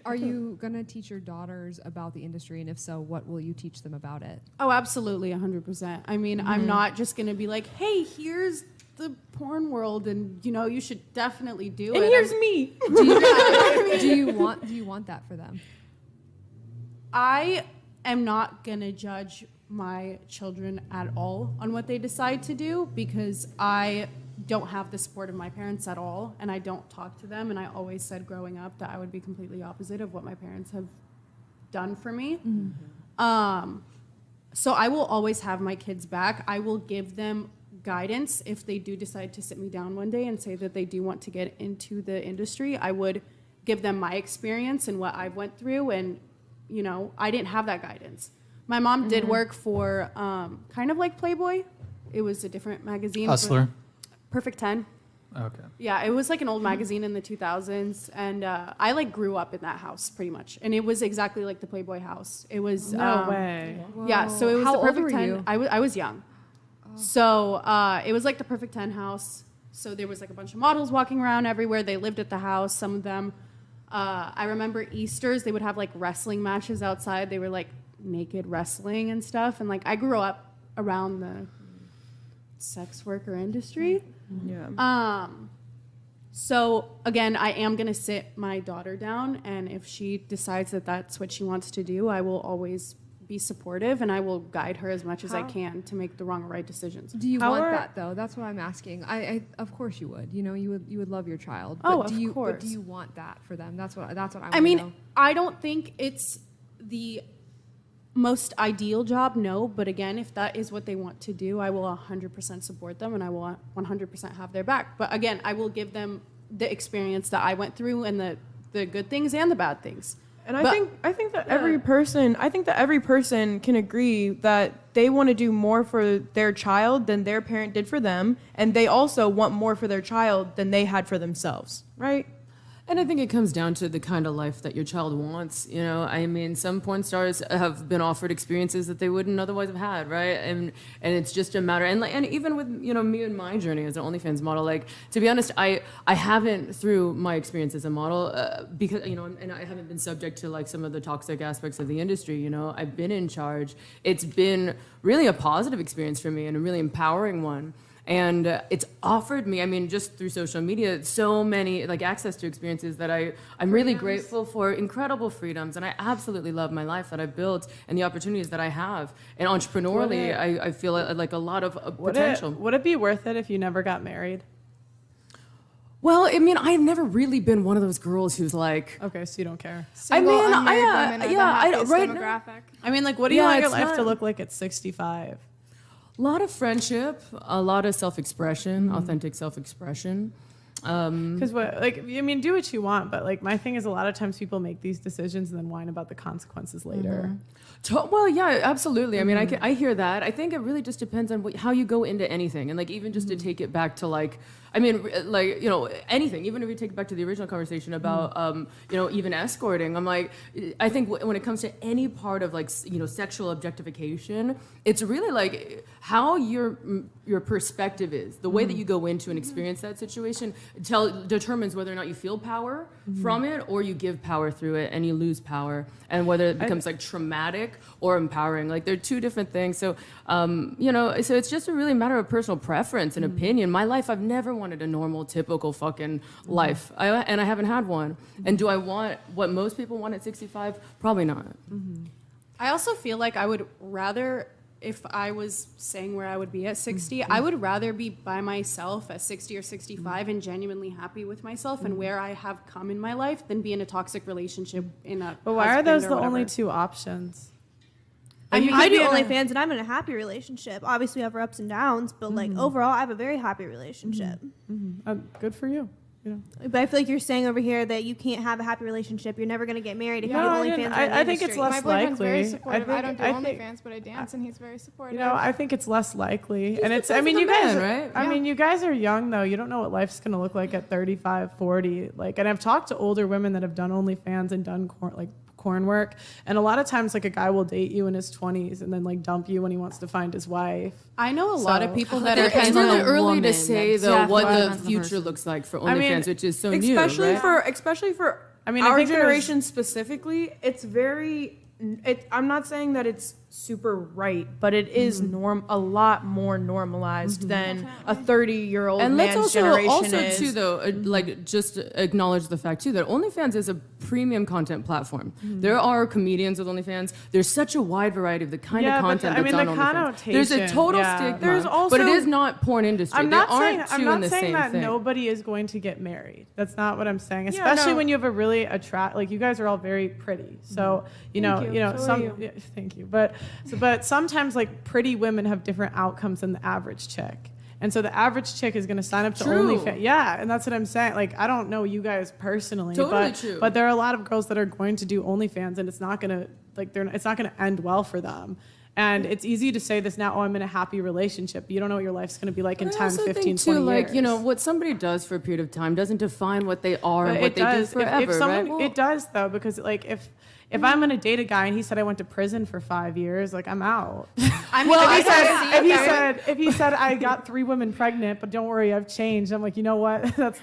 Are you going to teach your daughters about the industry? And if so, what will you teach them about it? Oh, absolutely, 100%. I mean, I'm not just going to be like, hey, here's the porn world, and, you should definitely do it. And here's me. Do you want that for them? I am not going to judge my children at all on what they decide to do because I don't have the support of my parents at all, and I don't talk to them, and I always said growing up that I would be completely opposite of what my parents have done for me. So I will always have my kids back. I will give them guidance if they do decide to sit me down one day and say that they do want to get into the industry. I would give them my experience and what I went through, and I didn't have that guidance. My mom did work for kind of like Playboy. It was a different magazine. Hustler. Perfect 10. Okay. Yeah, it was like an old magazine in the 2000s, and I like grew up in that house pretty much, and it was exactly like the Playboy house. It was No way. yeah. So it was How the old Perfect were 10. you? I was young, so it was like the Perfect 10 house. So there was like a bunch of models walking around everywhere. They lived at the house. Some of them, I remember Easter's. They would have like wrestling matches outside. They were like naked wrestling and stuff, and like I grew up around the sex worker industry. Yeah. So again, I am going to sit my daughter down, and if she decides that that's what she wants to do, I will always be supportive, and I will guide her as much as I can to make the wrong or right decisions. Do you want that though? That's what I'm asking. I of course you would. You would love your child. But Oh, do of you, course. But do you want that for them? That's what I want I to mean, know. I don't think it's the most ideal job, no. But again, if that is what they want to do, I will 100% support them, and I will 100% have their back. But again, I will give them the experience that I went through, and the good things and the bad things. And I think that every person can agree that they want to do more for their child than their parent did for them, and they also want more for their child than they had for themselves, right? And I think it comes down to the kind of life that your child wants. I mean, some porn stars have been offered experiences that they wouldn't otherwise have had, right? And it's just a matter. And even with me and my journey as an OnlyFans model, like to be honest, I haven't through my experience as a model because and I haven't been subject to like some of the toxic aspects of the industry. I've been in charge. It's been really a positive experience for me and a really empowering one. And it's offered me, I mean, just through social media, so many like access to experiences that I'm really grateful for, incredible freedoms, and I absolutely love my life that I've built and the opportunities that I have. And entrepreneurially, I feel like a lot of potential. Would it be worth it if you never got married? Well, I mean, I've never really been one of those girls who's like. Okay, so you don't care. Single, unmarried women are the happiest demographic. I mean, like, what do you want your life not to look like at 65? A lot of friendship, a lot of self-expression, authentic self-expression. Because do what you want, but like my thing is a lot of times people make these decisions and then whine about the consequences later. Well, yeah, absolutely. I mean, I hear that. I think it really just depends on how you go into anything, and like even just to take it back to like. I mean, like, anything, even if you take it back to the original conversation about, even escorting, I'm like, I think when it comes to any part of like, sexual objectification, it's really like how your perspective is, the way that you go into and experience that situation determines whether or not you feel power from it or you give power through it and you lose power, and whether it becomes like traumatic or empowering. Like they're two different things. So, so it's just a really matter of personal preference and opinion. My life, I've never wanted a normal, typical fucking life. And I haven't had one. And do I want what most people want at 65? Probably not. I also feel like I would rather, if I was saying where I would be at 60, I would rather be by myself at 60 or 65 and genuinely happy with myself and where I have come in my life than be in a toxic relationship in a But why are those husband or the whatever. only two options? I mean, I do OnlyFans and I'm in a happy relationship. Obviously, we have our ups and downs, but like overall, I have a very happy relationship. Good for you. But I feel like you're saying over here that you can't have a happy relationship. You're never going to get married if you do OnlyFans. I think it's less My likely. very supportive. I don't do OnlyFans, but I dance, and he's very supportive. I think it's less likely. And it's, I mean, you guys, right? I mean, you guys are young though. You don't know what life's going to look like at 35, 40. Like, and I've talked to older women that have done OnlyFans and done corn work, and a lot of times like a guy will date you in his 20s and then like dump you when he wants to find his wife. I know a lot of people that I are think it's really early to say though what the depends on the future person. looks like for OnlyFans, which is so new, especially right? especially for I mean, I our think there's- generation specifically, it's very. I'm not saying that it's super right, but it is a lot more normalized than a 30-year-old And man's let's generation also is. too though like just acknowledge the fact too that OnlyFans is a premium content platform. There are comedians with OnlyFans. There's such a wide variety of the kind Yeah, of but content I mean, that's the on OnlyFans. There's a connotation, total yeah. stigma, There's but it also- is not porn industry. I'm They not aren't saying, two I'm in not the saying same that thing. nobody is going to get married. That's not what I'm saying. Yeah, Especially no. when you have a really like you guys are all very pretty. So, you know, So are you. yeah, thank you. But sometimes like pretty women have different outcomes than the average chick. And so the average chick is going to sign up to True. OnlyFans. Yeah, and that's what I'm saying. Like, I don't know you guys personally, Totally but true. but there are a lot of girls that are going to do OnlyFans, and it's not going to it's not going to end well for them. And it's easy to say this now, oh, I'm in a happy relationship. You don't know what your life's going to be like in I 10, also 15, think 20 too, years. like, you know, what somebody does for a period of time doesn't define what they are and But what it they do does. forever, If someone, right? Well, it does though, because like if I'm gonna date a guy and he said I went to prison for 5 years, like I'm out. I mean, If he said I got 3 women pregnant, but don't worry, I've changed. I'm like, you know what? That's not.